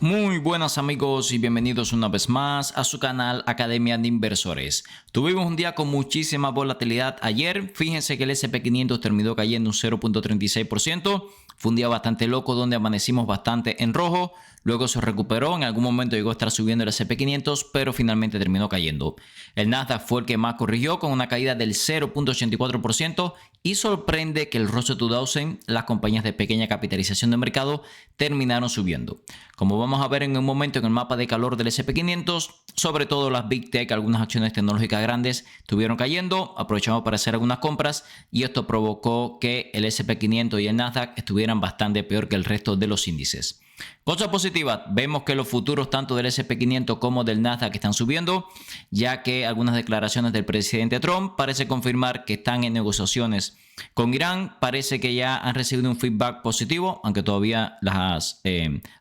Muy buenas amigos y bienvenidos una vez más a su canal Academia de Inversores. Tuvimos un día con muchísima volatilidad ayer. Fíjense que el S&P 500 terminó cayendo un 0.36%. Fue un día bastante loco donde amanecimos bastante en rojo. Luego se recuperó, en algún momento llegó a estar subiendo el S&P 500, pero finalmente terminó cayendo. El Nasdaq fue el que más corrigió con una caída del 0.84% y sorprende que el Russell 2000, las compañías de pequeña capitalización de mercado, terminaron subiendo. Como vamos a ver en un momento en el mapa de calor del S&P 500, sobre todo las Big Tech, algunas acciones tecnológicas grandes estuvieron cayendo, aprovechamos para hacer algunas compras y esto provocó que el S&P 500 y el Nasdaq estuvieran bastante peor que el resto de los índices. Cosa positiva, vemos que los futuros tanto del S&P 500 como del Nasdaq están subiendo, ya que algunas declaraciones del presidente Trump parece confirmar que están en negociaciones con Irán. Parece que ya han recibido un feedback positivo, aunque todavía las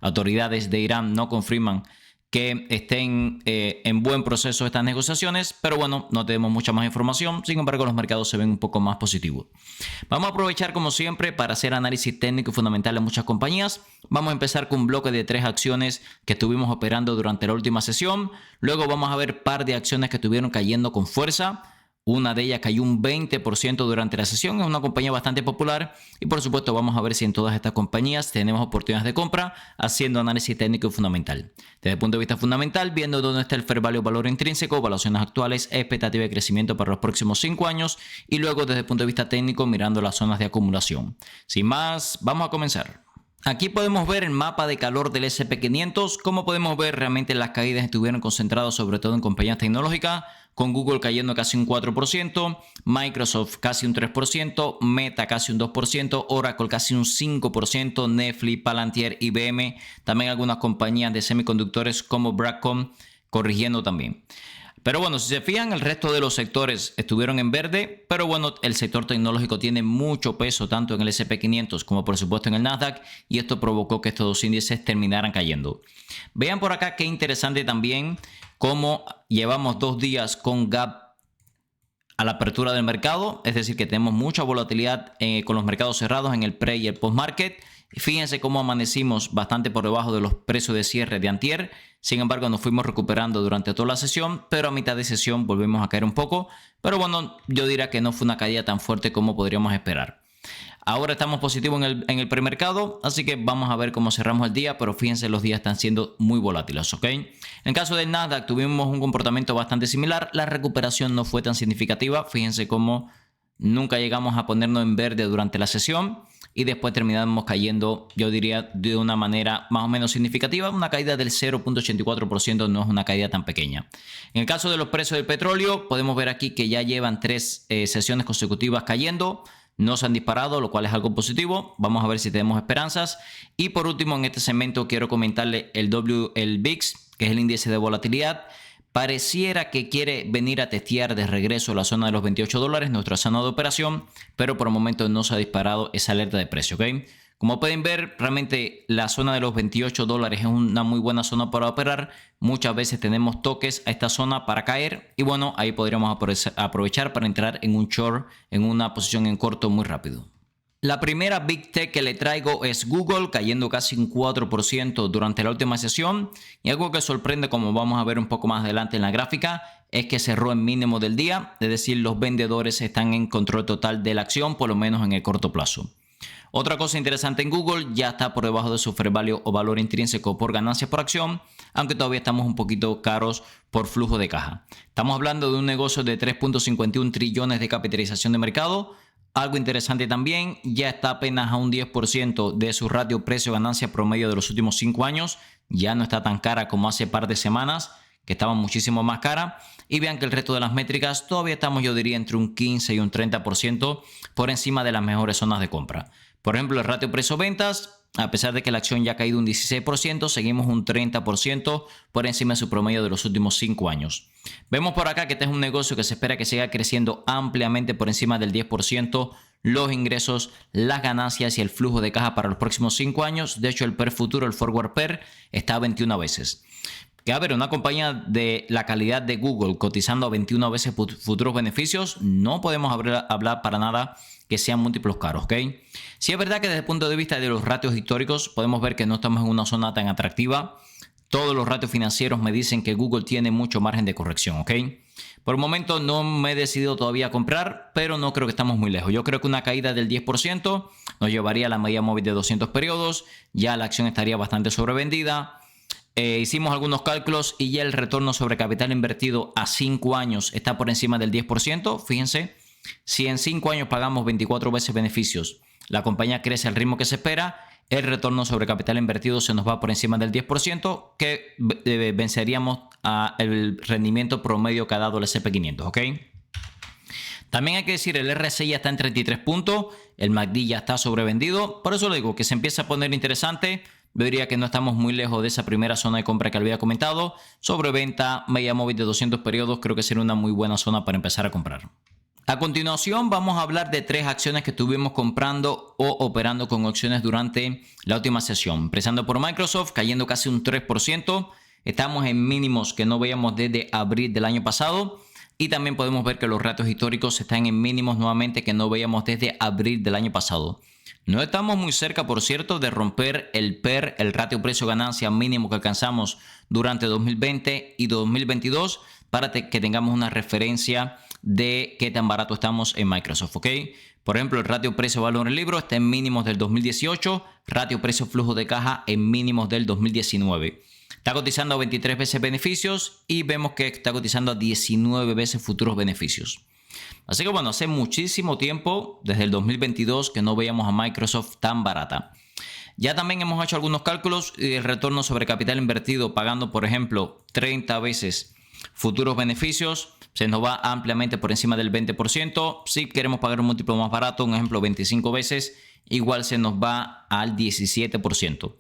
autoridades de Irán no confirman que estén en buen proceso estas negociaciones, pero bueno, no tenemos mucha más información. Sin embargo, los mercados se ven un poco más positivos. Vamos a aprovechar como siempre para hacer análisis técnico y fundamental de muchas compañías. Vamos a empezar con un bloque de 3 acciones que estuvimos operando durante la última sesión. Luego vamos a ver un par de acciones que estuvieron cayendo con fuerza. Una de ellas cayó un 20% durante la sesión. Es una compañía bastante popular. Y por supuesto vamos a ver si en todas estas compañías tenemos oportunidades de compra haciendo análisis técnico y fundamental. Desde el punto de vista fundamental, viendo dónde está el fair value, valor intrínseco, evaluaciones actuales, expectativa de crecimiento para los próximos 5 años. Y luego desde el punto de vista técnico mirando las zonas de acumulación. Sin más, vamos a comenzar. Aquí podemos ver el mapa de calor del S&P 500. Como podemos ver, realmente las caídas estuvieron concentradas sobre todo en compañías tecnológicas, con Google cayendo casi un 4%, Microsoft casi un 3%, Meta casi un 2%, Oracle casi un 5%, Netflix, Palantir, IBM, también algunas compañías de semiconductores como Broadcom corrigiendo también. Pero bueno, si se fijan, el resto de los sectores estuvieron en verde, pero bueno, el sector tecnológico tiene mucho peso tanto en el S&P 500 como por supuesto en el Nasdaq, y esto provocó que estos dos índices terminaran cayendo. Vean por acá qué interesante también cómo llevamos 2 días con gap a la apertura del mercado, es decir que tenemos mucha volatilidad con los mercados cerrados en el pre y el post market. Fíjense cómo amanecimos bastante por debajo de los precios de cierre de antier. Sin embargo, nos fuimos recuperando durante toda la sesión, pero a mitad de sesión volvimos a caer un poco. Pero bueno, yo diría que no fue una caída tan fuerte como podríamos esperar. Ahora estamos positivos en el premercado, así que vamos a ver cómo cerramos el día, pero fíjense, los días están siendo muy volátiles, ¿ok? En el caso del Nasdaq tuvimos un comportamiento bastante similar. La recuperación no fue tan significativa. Fíjense cómo nunca llegamos a ponernos en verde durante la sesión y después terminamos cayendo, yo diría, de una manera más o menos significativa. Una caída del 0.84% no es una caída tan pequeña. En el caso de los precios del petróleo, podemos ver aquí que ya llevan 3 sesiones consecutivas cayendo. No se han disparado, lo cual es algo positivo. Vamos a ver si tenemos esperanzas. Y por último, en este segmento quiero comentarle el VIX, que es el índice de volatilidad. Pareciera que quiere venir a testear de regreso la zona de los $28, nuestra zona de operación, pero por el momento no se ha disparado esa alerta de precio, ¿ok? Como pueden ver, realmente la zona de los $28 es una muy buena zona para operar. Muchas veces tenemos toques a esta zona para caer y bueno, ahí podríamos aprovechar para entrar en un short, en una posición en corto muy rápido. La primera Big Tech que le traigo es Google, cayendo casi un 4% durante la última sesión. Y algo que sorprende, como vamos a ver un poco más adelante en la gráfica, es que cerró en mínimo del día. Es decir, los vendedores están en control total de la acción, por lo menos en el corto plazo. Otra cosa interesante en Google, ya está por debajo de su fair value o valor intrínseco por ganancias por acción, aunque todavía estamos un poquito caros por flujo de caja. Estamos hablando de un negocio de 3.51 trillones de capitalización de mercado. Algo interesante también, ya está apenas a un 10% de su ratio precio-ganancia promedio de los últimos 5 años. Ya no está tan cara como hace par de semanas, que estaba muchísimo más cara. Y vean que el resto de las métricas todavía estamos, yo diría, entre un 15 y un 30% por encima de las mejores zonas de compra. Por ejemplo, el ratio precio-ventas, a pesar de que la acción ya ha caído un 16%, seguimos un 30% por encima de su promedio de los últimos 5 años. Vemos por acá que este es un negocio que se espera que siga creciendo ampliamente por encima del 10%, los ingresos, las ganancias y el flujo de caja para los próximos 5 años. De hecho, el PER futuro, el forward PER, está a 21 veces. Que a ver, una compañía de la calidad de Google cotizando a 21 veces futuros beneficios, no podemos hablar para nada que sean múltiplos caros, ¿ok? Sí es verdad que desde el punto de vista de los ratios históricos podemos ver que no estamos en una zona tan atractiva. Todos los ratios financieros me dicen que Google tiene mucho margen de corrección, ¿ok? Por el momento no me he decidido todavía a comprar, pero no creo que estamos muy lejos. Yo creo que una caída del 10% nos llevaría a la media móvil de 200 periodos. Ya la acción estaría bastante sobrevendida. Hicimos algunos cálculos y ya el retorno sobre capital invertido a 5 años está por encima del 10%. Fíjense, si en 5 años pagamos 24 veces beneficios, la compañía crece al ritmo que se espera, el retorno sobre capital invertido se nos va por encima del 10%, que venceríamos el rendimiento promedio que ha dado el S&P 500, ¿ok? También hay que decir, el RSI ya está en 33 puntos, el MACD ya está sobrevendido, por eso le digo que se empieza a poner interesante. Yo diría que no estamos muy lejos de esa primera zona de compra que había comentado. Sobreventa, media móvil de 200 periodos, creo que sería una muy buena zona para empezar a comprar. A continuación vamos a hablar de 3 acciones que estuvimos comprando o operando con opciones durante la última sesión. Empezando por Microsoft, cayendo casi un 3%. Estamos en mínimos que no veíamos desde abril del año pasado. Y también podemos ver que los ratios históricos están en mínimos nuevamente que no veíamos desde abril del año pasado. No estamos muy cerca, por cierto, de romper el PER, el ratio precio-ganancia mínimo que alcanzamos durante 2020 y 2022 para que tengamos una referencia de qué tan barato estamos en Microsoft, ¿ok? Por ejemplo, el ratio precio-valor en libro está en mínimos del 2018, ratio precio-flujo de caja en mínimos del 2019. Está cotizando a 23 veces beneficios y vemos que está cotizando a 19 veces futuros beneficios. Así que bueno, hace muchísimo tiempo, desde el 2022, que no veíamos a Microsoft tan barata. Ya también hemos hecho algunos cálculos y el retorno sobre capital invertido pagando, por ejemplo, 30 veces futuros beneficios, se nos va ampliamente por encima del 20%. Si queremos pagar un múltiplo más barato, un ejemplo 25 veces, igual se nos va al 17%.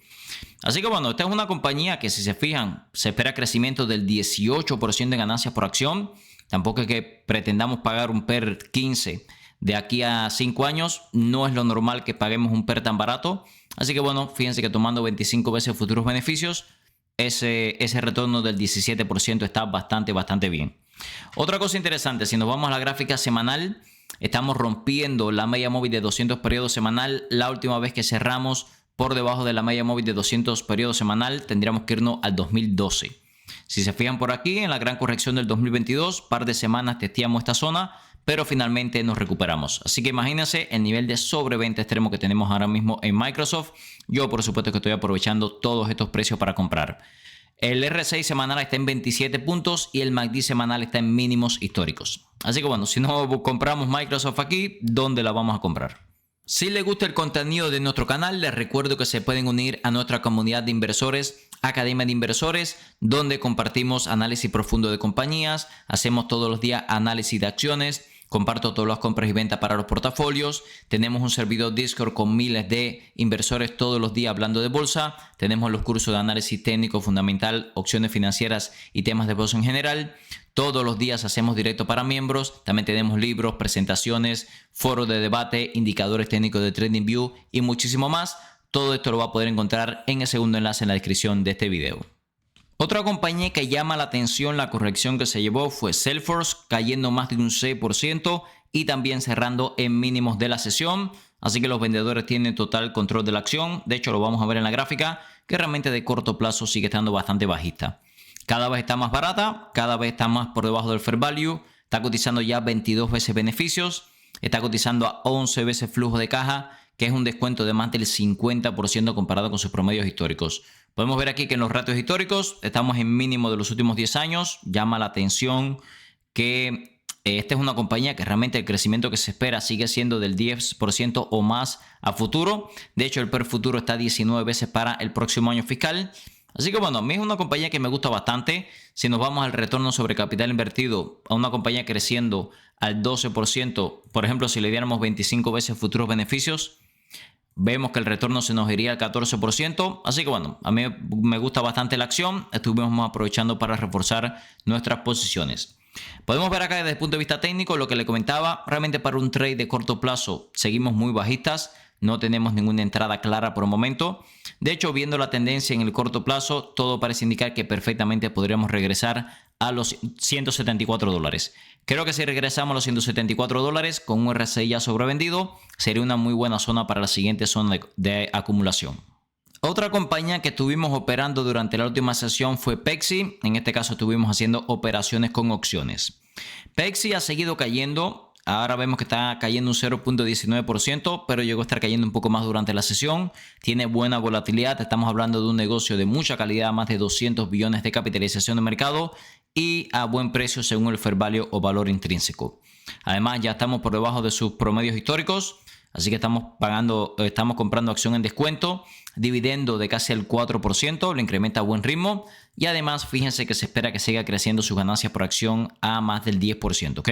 Así que bueno, esta es una compañía que, si se fijan, se espera crecimiento del 18% de ganancias por acción. Tampoco es que pretendamos pagar un PER 15 de aquí a 5 años. No es lo normal que paguemos un PER tan barato. Así que bueno, fíjense que tomando 25 veces futuros beneficios, ese retorno del 17% está bastante bien. Otra cosa interesante, si nos vamos a la gráfica semanal, estamos rompiendo la media móvil de 200 periodos semanal. La última vez que cerramos por debajo de la media móvil de 200 periodos semanal, tendríamos que irnos al 2012. Si se fijan por aquí, en la gran corrección del 2022, par de semanas testeamos esta zona, pero finalmente nos recuperamos. Así que imagínense el nivel de sobreventa extremo que tenemos ahora mismo en Microsoft. Yo, por supuesto, que estoy aprovechando todos estos precios para comprar. El RSI semanal está en 27 puntos y el MACD semanal está en mínimos históricos. Así que bueno, si no compramos Microsoft aquí, ¿dónde la vamos a comprar? Si les gusta el contenido de nuestro canal, les recuerdo que se pueden unir a nuestra comunidad de inversores, Academia de Inversores, donde compartimos análisis profundo de compañías, hacemos todos los días análisis de acciones, comparto todas las compras y ventas para los portafolios, tenemos un servidor Discord con miles de inversores todos los días hablando de bolsa, tenemos los cursos de análisis técnico fundamental, opciones financieras y temas de bolsa en general. Todos los días hacemos directo para miembros, también tenemos libros, presentaciones, foros de debate, indicadores técnicos de TradingView y muchísimo más. Todo esto lo va a poder encontrar en el segundo enlace en la descripción de este video. Otra compañía que llama la atención la corrección que se llevó fue Salesforce, cayendo más de un 6% y también cerrando en mínimos de la sesión. Así que los vendedores tienen total control de la acción. De hecho, lo vamos a ver en la gráfica, que realmente de corto plazo sigue estando bastante bajista. Cada vez está más barata, cada vez está más por debajo del fair value. Está cotizando ya 22 veces beneficios. Está cotizando a 11 veces flujo de caja, que es un descuento de más del 50% comparado con sus promedios históricos. Podemos ver aquí que en los ratios históricos estamos en mínimo de los últimos 10 años. Llama la atención que esta es una compañía que realmente el crecimiento que se espera sigue siendo del 10% o más a futuro. De hecho, el PER futuro está 19 veces para el próximo año fiscal. Así que bueno, a mí es una compañía que me gusta bastante. Si nos vamos al retorno sobre capital invertido, a una compañía creciendo al 12%, por ejemplo, si le diéramos 25 veces futuros beneficios, vemos que el retorno se nos iría al 14%. Así que bueno, a mí me gusta bastante la acción. Estuvimos aprovechando para reforzar nuestras posiciones. Podemos ver acá desde el punto de vista técnico lo que le comentaba. Realmente para un trade de corto plazo seguimos muy bajistas. No tenemos ninguna entrada clara por el momento. De hecho, viendo la tendencia en el corto plazo, todo parece indicar que perfectamente podríamos regresar a los $174. Creo que si regresamos a los $174 con un RSI ya sobrevendido, sería una muy buena zona para la siguiente zona de acumulación. Otra compañía que estuvimos operando durante la última sesión fue Pexi. En este caso estuvimos haciendo operaciones con opciones. Pexi ha seguido cayendo. Ahora vemos que está cayendo un 0.19%, pero llegó a estar cayendo un poco más durante la sesión. Tiene buena volatilidad. Estamos hablando de un negocio de mucha calidad, más de 200 billones de capitalización de mercado y a buen precio según el fair value o valor intrínseco. Además, ya estamos por debajo de sus promedios históricos. Así que estamos comprando acción en descuento, dividendo de casi el 4%, lo incrementa a buen ritmo y además fíjense que se espera que siga creciendo sus ganancias por acción a más del 10%, ¿ok?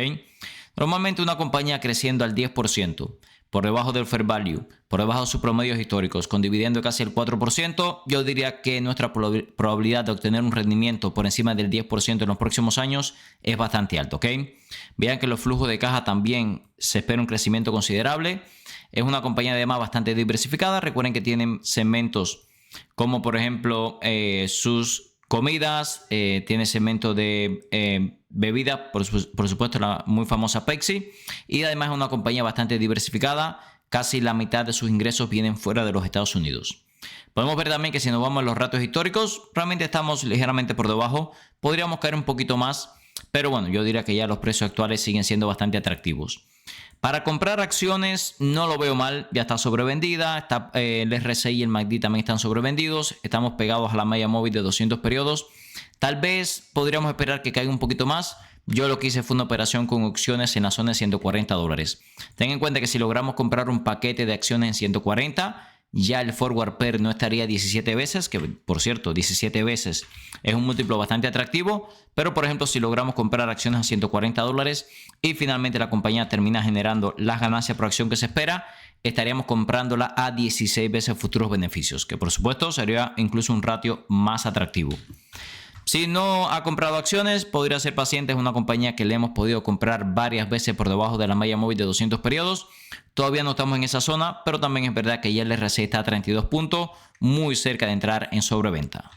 Normalmente una compañía creciendo al 10%, por debajo del fair value, por debajo de sus promedios históricos, con dividendo de casi el 4%, yo diría que nuestra probabilidad de obtener un rendimiento por encima del 10% en los próximos años es bastante alto, ¿ok? Vean que los flujos de caja también se espera un crecimiento considerable. Es una compañía además bastante diversificada. Recuerden que tienen segmentos como por ejemplo sus comidas, tiene segmento de bebidas, por supuesto la muy famosa Pepsi. Y además es una compañía bastante diversificada. Casi la mitad de sus ingresos vienen fuera de los Estados Unidos. Podemos ver también que si nos vamos a los ratos históricos, realmente estamos ligeramente por debajo. Podríamos caer un poquito más, pero bueno, yo diría que ya los precios actuales siguen siendo bastante atractivos. Para comprar acciones no lo veo mal, ya está sobrevendida, el RSI y el MACD también están sobrevendidos, estamos pegados a la media móvil de 200 periodos. Tal vez podríamos esperar que caiga un poquito más. Yo lo que hice fue una operación con opciones en la zona de $140. Ten en cuenta que si logramos comprar un paquete de acciones en 140, ya el forward pair no estaría 17 veces, que por cierto 17 veces es un múltiplo bastante atractivo, pero por ejemplo si logramos comprar acciones a $140 y finalmente la compañía termina generando las ganancias por acción que se espera, estaríamos comprándola a 16 veces futuros beneficios, que por supuesto sería incluso un ratio más atractivo. Si no ha comprado acciones, podría ser paciente. Es una compañía que le hemos podido comprar varias veces por debajo de la media móvil de 200 periodos. Todavía no estamos en esa zona, pero también es verdad que ya el RSI está a 32 puntos, muy cerca de entrar en sobreventa.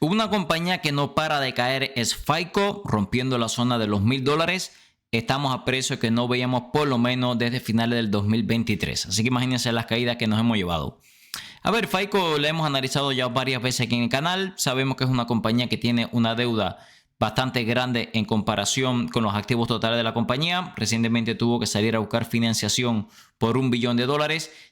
Una compañía que no para de caer es FICO, rompiendo la zona de los $1,000. Estamos a precios que no veíamos por lo menos desde finales del 2023. Así que imagínense las caídas que nos hemos llevado. A ver, FICO la hemos analizado ya varias veces aquí en el canal. Sabemos que es una compañía que tiene una deuda bastante grande en comparación con los activos totales de la compañía. Recientemente tuvo que salir a buscar financiación por $1 billón,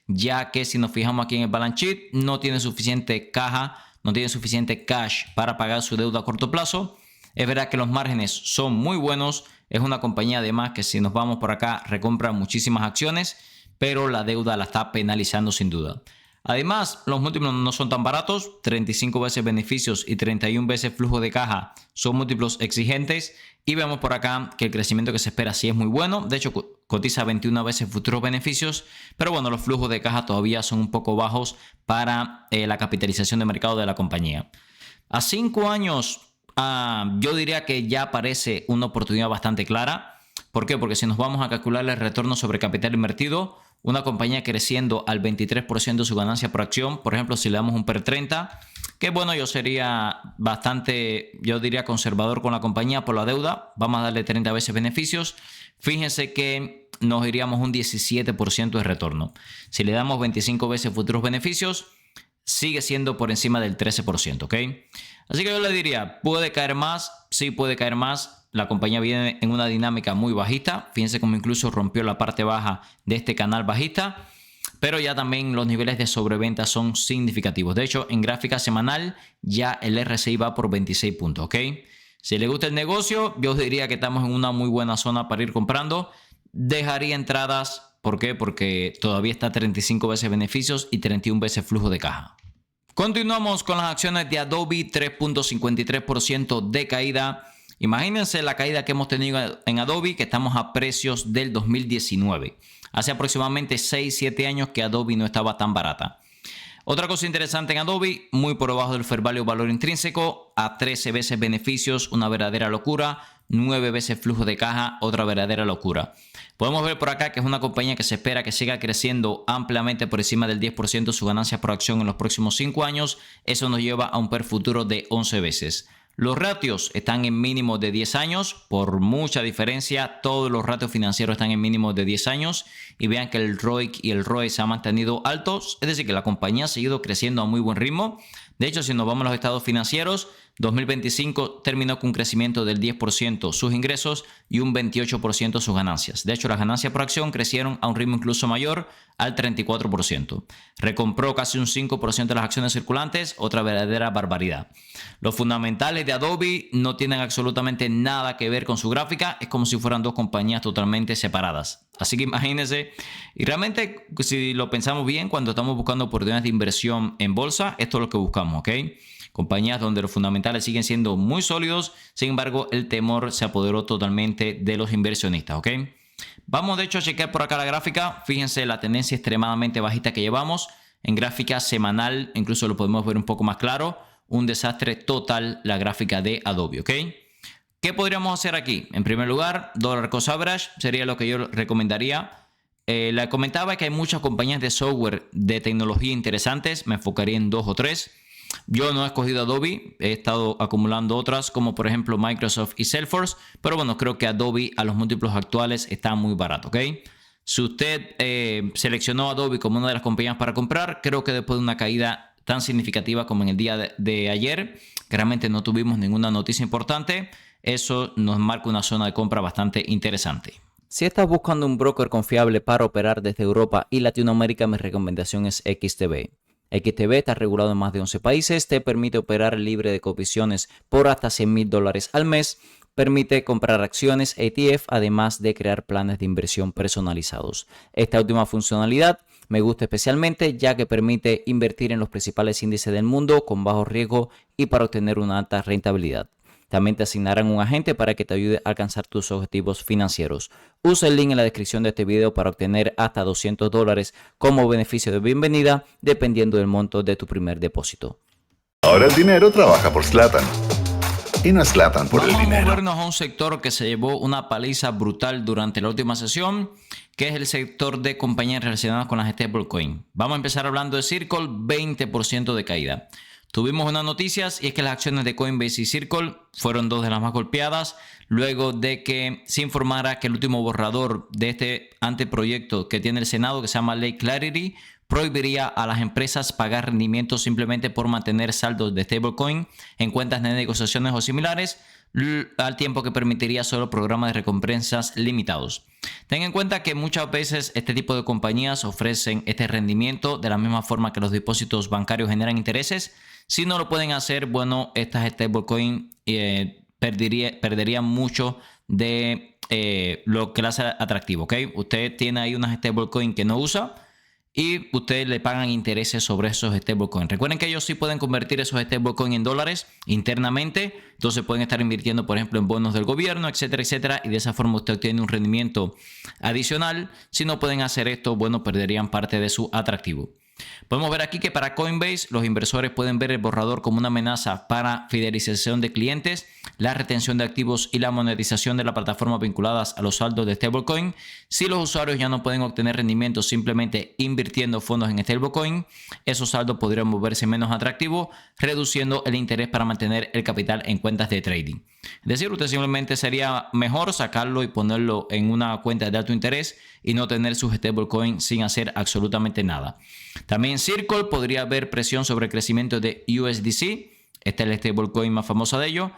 ya que si nos fijamos aquí en el balance sheet, no tiene suficiente caja, no tiene suficiente cash para pagar su deuda a corto plazo. Es verdad que los márgenes son muy buenos. Es una compañía además que si nos vamos por acá recompra muchísimas acciones, pero la deuda la está penalizando sin duda. Además, los múltiplos no son tan baratos, 35 veces beneficios y 31 veces flujo de caja son múltiplos exigentes y vemos por acá que el crecimiento que se espera sí es muy bueno, de hecho cotiza 21 veces futuros beneficios, pero bueno, los flujos de caja todavía son un poco bajos para la capitalización de mercado de la compañía. A 5 años yo diría que ya parece una oportunidad bastante clara. ¿Por qué? Porque si nos vamos a calcular el retorno sobre capital invertido, una compañía creciendo al 23% de su ganancia por acción, por ejemplo, si le damos un PER 30, que bueno, yo sería bastante, yo diría conservador con la compañía por la deuda, vamos a darle 30 veces beneficios, fíjense que nos iríamos un 17% de retorno. Si le damos 25 veces futuros beneficios, sigue siendo por encima del 13%, ¿ok? Así que yo le diría, ¿puede caer más? Sí, puede caer más. La compañía viene en una dinámica muy bajista. Fíjense cómo incluso rompió la parte baja de este canal bajista. Pero ya también los niveles de sobreventa son significativos. De hecho, en gráfica semanal ya el RSI va por 26 puntos, ¿ok? Si le gusta el negocio, yo os diría que estamos en una muy buena zona para ir comprando. Dejaría entradas. ¿Por qué? Porque todavía está 35 veces beneficios y 31 veces flujo de caja. Continuamos con las acciones de Adobe, 3.53% de caída. Imagínense la caída que hemos tenido en Adobe, que estamos a precios del 2019. Hace aproximadamente 6-7 años que Adobe no estaba tan barata. Otra cosa interesante en Adobe, muy por debajo del fair value o valor intrínseco, a 13 veces beneficios, una verdadera locura, 9 veces flujo de caja, otra verdadera locura. Podemos ver por acá que es una compañía que se espera que siga creciendo ampliamente por encima del 10% su ganancia por acción en los próximos 5 años. Eso nos lleva a un PER futuro de 11 veces. Los ratios están en mínimos de 10 años, por mucha diferencia, todos los ratios financieros están en mínimos de 10 años y vean que el ROIC y el ROE se han mantenido altos, es decir, que la compañía ha seguido creciendo a muy buen ritmo. De hecho, si nos vamos a los estados financieros, 2025 terminó con un crecimiento del 10% sus ingresos y un 28% sus ganancias. De hecho, las ganancias por acción crecieron a un ritmo incluso mayor, al 34%. Recompró casi un 5% de las acciones circulantes, otra verdadera barbaridad. Los fundamentales de Adobe no tienen absolutamente nada que ver con su gráfica, es como si fueran dos compañías totalmente separadas. Así que imagínense, y realmente si lo pensamos bien, cuando estamos buscando oportunidades de inversión en bolsa, esto es lo que buscamos, ¿ok? Compañías donde los fundamentales siguen siendo muy sólidos, sin embargo el temor se apoderó totalmente de los inversionistas, ¿ok? Vamos de hecho a chequear por acá la gráfica. Fíjense la tendencia extremadamente bajita que llevamos. En gráfica semanal incluso lo podemos ver un poco más claro. Un desastre total la gráfica de Adobe, ¿ok? ¿Qué podríamos hacer aquí? En primer lugar, Dollar Cost Average sería lo que yo recomendaría. Le comentaba que hay muchas compañías de software de tecnología interesantes. Me enfocaría en 2 o 3. Yo no he escogido Adobe, he estado acumulando otras como por ejemplo Microsoft y Salesforce, pero bueno, creo que Adobe a los múltiplos actuales está muy barato, ¿ok? Si usted seleccionó Adobe como una de las compañías para comprar, creo que después de una caída tan significativa como en el día de ayer, que realmente no tuvimos ninguna noticia importante, eso nos marca una zona de compra bastante interesante. Si estás buscando un broker confiable para operar desde Europa y Latinoamérica, mi recomendación es XTB. XTB está regulado en más de 11 países, te permite operar libre de comisiones por hasta $100,000 al mes, permite comprar acciones ETF, además de crear planes de inversión personalizados. Esta última funcionalidad me gusta especialmente ya que permite invertir en los principales índices del mundo con bajo riesgo y para obtener una alta rentabilidad. También te asignarán un agente para que te ayude a alcanzar tus objetivos financieros. Usa el link en la descripción de este video para obtener hasta $200 como beneficio de bienvenida, dependiendo del monto de tu primer depósito. Ahora el dinero trabaja por Zlatan. Y no es Zlatan por el dinero. Vamos a movernos a un sector que se llevó una paliza brutal durante la última sesión, que es el sector de compañías relacionadas con las stablecoin. Vamos a empezar hablando de Circle, 20% de caída. Tuvimos unas noticias y es que las acciones de Coinbase y Circle fueron dos de las más golpeadas luego de que se informara que el último borrador de este anteproyecto que tiene el Senado, que se llama Ley Clarity, prohibiría a las empresas pagar rendimientos simplemente por mantener saldos de stablecoin en cuentas de negociaciones o similares, al tiempo que permitiría solo programas de recompensas limitados. Ten en cuenta que muchas veces este tipo de compañías ofrecen este rendimiento de la misma forma que los depósitos bancarios generan intereses. Si no lo pueden hacer, bueno, estas stablecoin perderían mucho de lo que las hace atractivo, ¿ok? Usted tiene ahí unas stablecoin que no usa y ustedes le pagan intereses sobre esos stablecoins. Recuerden que ellos sí pueden convertir esos stablecoins en dólares internamente. Entonces pueden estar invirtiendo, por ejemplo, en bonos del gobierno, etcétera, etcétera. Y de esa forma usted obtiene un rendimiento adicional. Si no pueden hacer esto, bueno, perderían parte de su atractivo. Podemos ver aquí que para Coinbase los inversores pueden ver el borrador como una amenaza para fidelización de clientes, la retención de activos y la monetización de la plataforma vinculadas a los saldos de stablecoin. Si los usuarios ya no pueden obtener rendimientos simplemente invirtiendo fondos en stablecoin, esos saldos podrían volverse menos atractivos, reduciendo el interés para mantener el capital en cuentas de trading. Es decir, usted simplemente sería mejor sacarlo y ponerlo en una cuenta de alto interés y no tener sus stablecoin sin hacer absolutamente nada. También Circle podría haber presión sobre el crecimiento de USDC. Esta es la stablecoin más famosa de ellos.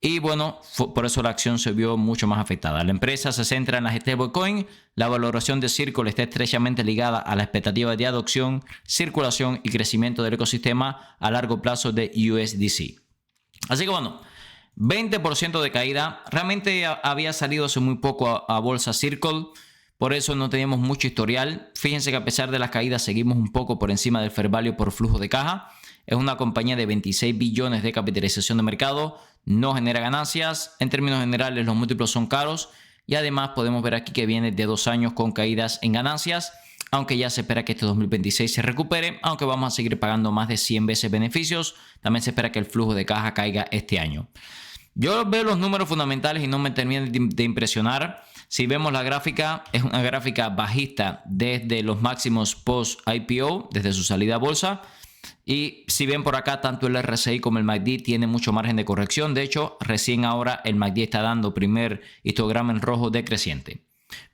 Y bueno, por eso la acción se vio mucho más afectada. La empresa se centra en las stablecoin. La valoración de Circle está estrechamente ligada a la expectativa de adopción, circulación y crecimiento del ecosistema a largo plazo de USDC. Así que bueno, 20% de caída. Realmente había salido hace muy poco a bolsa Circle. Por eso no teníamos mucho historial. Fíjense que a pesar de las caídas seguimos un poco por encima del fair value por flujo de caja. Es una compañía de 26 billones de capitalización de mercado. No genera ganancias. En términos generales los múltiplos son caros. Y además podemos ver aquí que viene de 2 años con caídas en ganancias. Aunque ya se espera que este 2026 se recupere. Aunque vamos a seguir pagando más de 100 veces beneficios. También se espera que el flujo de caja caiga este año. Yo veo los números fundamentales y no me terminan de impresionar. Si vemos la gráfica, es una gráfica bajista desde los máximos post-IPO, desde su salida a bolsa. Y si ven por acá, tanto el RSI como el MACD tienen mucho margen de corrección. De hecho, recién ahora el MACD está dando primer histograma en rojo decreciente.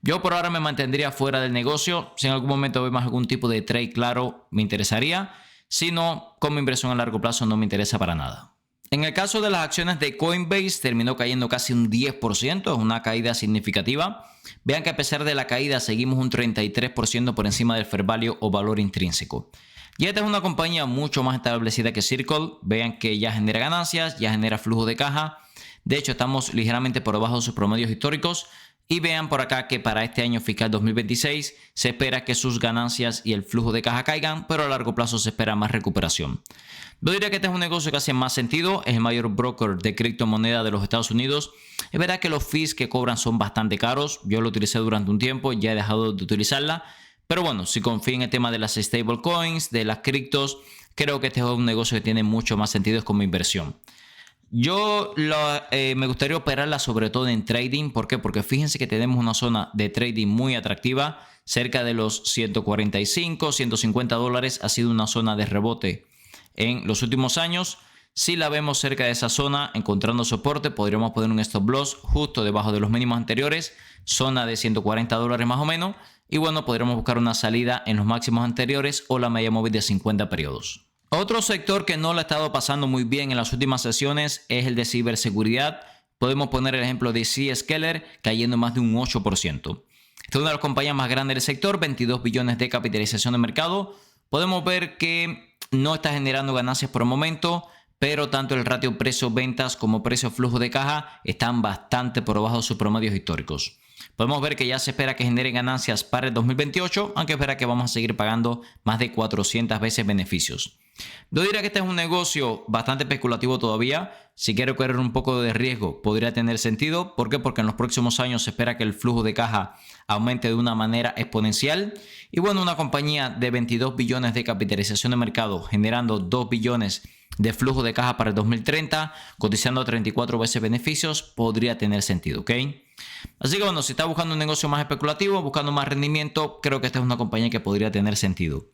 Yo por ahora me mantendría fuera del negocio. Si en algún momento vemos algún tipo de trade claro, me interesaría. Si no, como inversión a largo plazo no me interesa para nada. En el caso de las acciones de Coinbase, terminó cayendo casi un 10%, es una caída significativa. Vean que a pesar de la caída, seguimos un 33% por encima del fair value o valor intrínseco. Y esta es una compañía mucho más establecida que Circle. Vean que ya genera ganancias, ya genera flujo de caja. De hecho, estamos ligeramente por debajo de sus promedios históricos. Y vean por acá que para este año fiscal 2026 se espera que sus ganancias y el flujo de caja caigan, pero a largo plazo se espera más recuperación. Yo diría que este es un negocio que hace más sentido, es el mayor broker de criptomoneda de los Estados Unidos. Es verdad que los fees que cobran son bastante caros, yo lo utilicé durante un tiempo, ya he dejado de utilizarla. Pero bueno, si confío en el tema de las stablecoins, de las criptos, creo que este es un negocio que tiene mucho más sentido como inversión. Yo me gustaría operarla sobre todo en trading. ¿Por qué? Porque fíjense que tenemos una zona de trading muy atractiva. Cerca de los 145, 150 dólares ha sido una zona de rebote en los últimos años. Si la vemos cerca de esa zona, encontrando soporte, podríamos poner un stop loss justo debajo de los mínimos anteriores. Zona de 140 dólares más o menos. Y bueno, podríamos buscar una salida en los máximos anteriores o la media móvil de 50 periodos. Otro sector que no lo ha estado pasando muy bien en las últimas sesiones es el de ciberseguridad. Podemos poner el ejemplo de Zscaler cayendo más de un 8%. Esta es una de las compañías más grandes del sector, 22 billones de capitalización de mercado. Podemos ver que no está generando ganancias por el momento, pero tanto el ratio precio-ventas como precio-flujo de caja están bastante por debajo de sus promedios históricos. Podemos ver que ya se espera que genere ganancias para el 2028, aunque espera que vamos a seguir pagando más de 400 veces beneficios. Yo diría que este es un negocio bastante especulativo todavía. Si quiero correr un poco de riesgo, podría tener sentido. ¿Por qué? Porque en los próximos años se espera que el flujo de caja aumente de una manera exponencial. Y bueno, una compañía de 22 billones de capitalización de mercado generando 2 billones de flujo de caja para el 2030, cotizando a 34 veces beneficios, podría tener sentido, ¿ok? Así que bueno, si está buscando un negocio más especulativo, buscando más rendimiento, creo que esta es una compañía que podría tener sentido.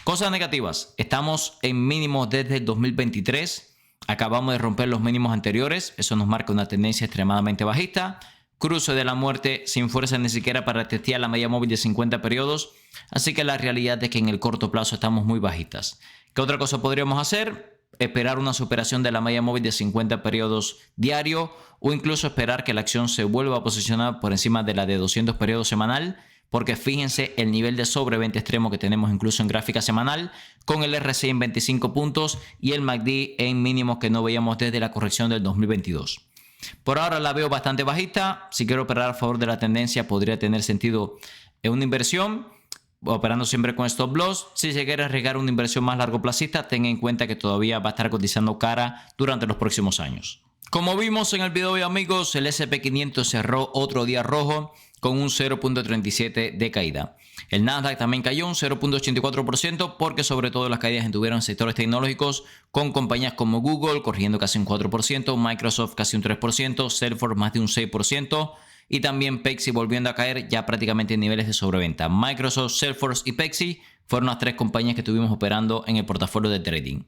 Cosas negativas. Estamos en mínimos desde el 2023. Acabamos de romper los mínimos anteriores. Eso nos marca una tendencia extremadamente bajista. Cruce de la muerte sin fuerza ni siquiera para testear la media móvil de 50 periodos. Así que la realidad es que en el corto plazo estamos muy bajitas. ¿Qué otra cosa podríamos hacer? Esperar una superación de la media móvil de 50 periodos diario o incluso esperar que la acción se vuelva a posicionar por encima de la de 200 periodos semanal. Porque fíjense el nivel de sobreventa extremo que tenemos incluso en gráfica semanal, con el RSI en 25 puntos y el MACD en mínimos que no veíamos desde la corrección del 2022. Por ahora la veo bastante bajista. Si quiero operar a favor de la tendencia, podría tener sentido en una inversión, operando siempre con stop loss. Si se quiere arriesgar una inversión más largo plazista, tenga en cuenta que todavía va a estar cotizando cara durante los próximos años. Como vimos en el video de hoy, amigos, el S&P 500 cerró otro día rojo con un 0.37 de caída. El Nasdaq también cayó un 0.84% porque sobre todo las caídas estuvieron en sectores tecnológicos con compañías como Google corrigiendo casi un 4%, Microsoft casi un 3%, Salesforce más de un 6% y también Pepsi volviendo a caer ya prácticamente en niveles de sobreventa. Microsoft, Salesforce y Pepsi fueron las tres compañías que estuvimos operando en el portafolio de trading.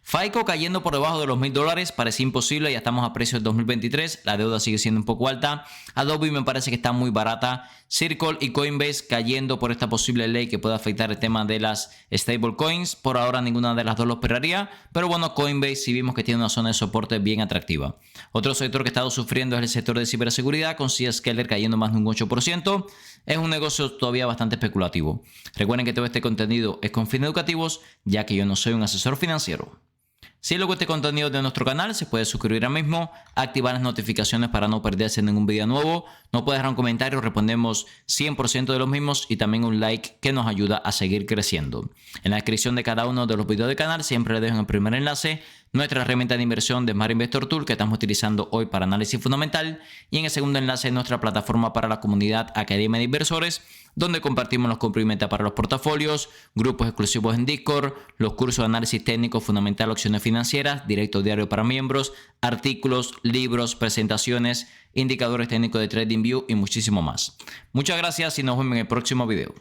FICO cayendo por debajo de los $1,000, parecía imposible, ya estamos a precio del 2023, la deuda sigue siendo un poco alta. Adobe me parece que está muy barata. Circle y Coinbase cayendo por esta posible ley que puede afectar el tema de las stablecoins. Por ahora ninguna de las dos lo esperaría, pero bueno, Coinbase sí vimos que tiene una zona de soporte bien atractiva. Otro sector que ha estado sufriendo es el sector de ciberseguridad, con Zscaler cayendo más de un 8%. Es un negocio todavía bastante especulativo. Recuerden que todo este contenido es con fines educativos, ya que yo no soy un asesor financiero. Si les gusta este contenido de nuestro canal, se puede suscribir ahora mismo, activar las notificaciones para no perderse ningún video nuevo. No puede dejar un comentario, respondemos 100% de los mismos y también un like que nos ayuda a seguir creciendo. En la descripción de cada uno de los videos del canal siempre les dejo en el primer enlace nuestra herramienta de inversión de Smart Investor Tool que estamos utilizando hoy para análisis fundamental y en el segundo enlace nuestra plataforma para la comunidad Academia de Inversores, donde compartimos los complementos para los portafolios, grupos exclusivos en Discord, los cursos de análisis técnico fundamental, opciones financieras, directo diario para miembros, artículos, libros, presentaciones, indicadores técnicos de TradingView y muchísimo más. Muchas gracias y nos vemos en el próximo video.